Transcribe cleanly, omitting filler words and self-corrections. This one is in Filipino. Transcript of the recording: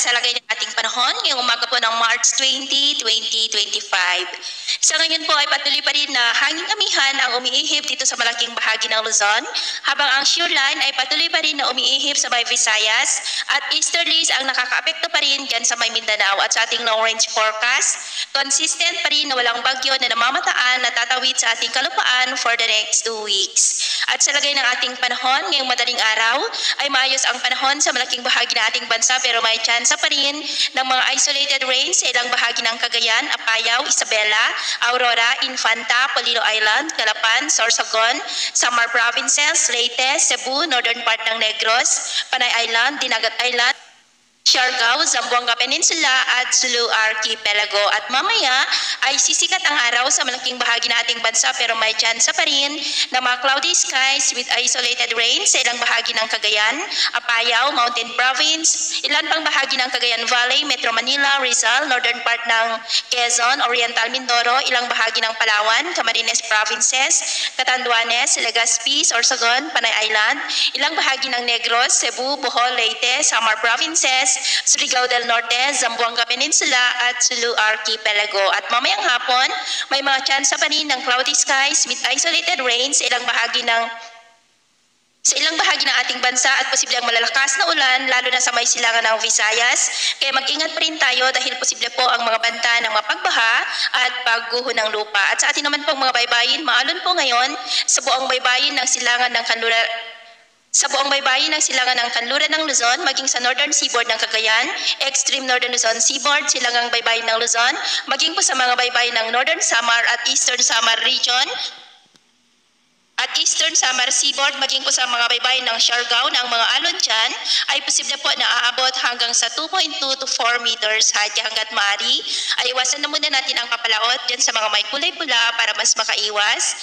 sa lagay ng ating panahon ngayong umaga po ng March 20, 2025. Sa ngayon po ay patuloy pa rin na hanging amihan ang umiihip dito sa malaking bahagi ng Luzon, habang ang shear line ay patuloy pa rin na umiihip sa may Visayas at easterlies ang nakakaapekto pa rin dyan sa may Mindanao. At sa ating long range forecast, consistent pa rin na walang bagyo na namamataan na tatawid sa ating kalupaan for the next 2 weeks. At sa lagay ng ating panahon ngayong madaling araw ay maayos ang panahon sa malaking bahagi ng ating bansa, pero may tsansa pa rin ng mga isolated rains sa ilang bahagi ng Cagayan, Apayao, Isabela, Aurora, Infanta, Polillo Island, Calapan, Sorsogon, Samar Provinces, Leyte, Cebu, northern part ng Negros, Panay Island, Dinagat Island, Siargao, Zamboanga Peninsula at Sulu Archipelago. At mamaya ay sisikat ang araw sa malaking bahagi ng ating bansa, pero may tsansa pa rin ng mga cloudy skies with isolated rain sa ilang bahagi ng Cagayan, Apayao, Mountain Province, ilan pang bahagi ng Cagayan Valley, Metro Manila, Rizal, northern part ng Quezon, Oriental Mindoro, ilang bahagi ng Palawan, Camarines Provinces, Catanduanes, Legazpi, Sorsogon, Panay Island, ilang bahagi ng Negros, Cebu, Bohol, Leyte, Samar Provinces, Surigao del Norte, Zamboanga Peninsula at Sulu Archipelago. At mamayang hapon, may mga tsansa pa rin ng cloudy skies with isolated rain sa ilang bahagi ng ating bansa at posible ang malalakas na ulan lalo na sa may silangan ng Visayas. Kaya mag-ingat pa rin tayo dahil posible po ang mga banta ng mapagbaha at pagguho ng lupa. At sa atin naman pong mga baybayin, maalon po ngayon sa buong baybayin ng silangan ng kanluran ng Luzon, maging sa northern seaboard ng Cagayan, extreme northern Luzon seaboard, silangang baybayin ng Luzon, maging po sa mga baybayin ng northern Samar at eastern Samar region, at eastern Samar seaboard, maging po sa mga baybayin ng Siargao na ang mga alon dyan ay posible po na aabot hanggang sa 2.2 to 4 meters height. Hanggat maaari ay iwasan na muna natin ang papalaot dyan sa mga may kulay pula para mas makaiwas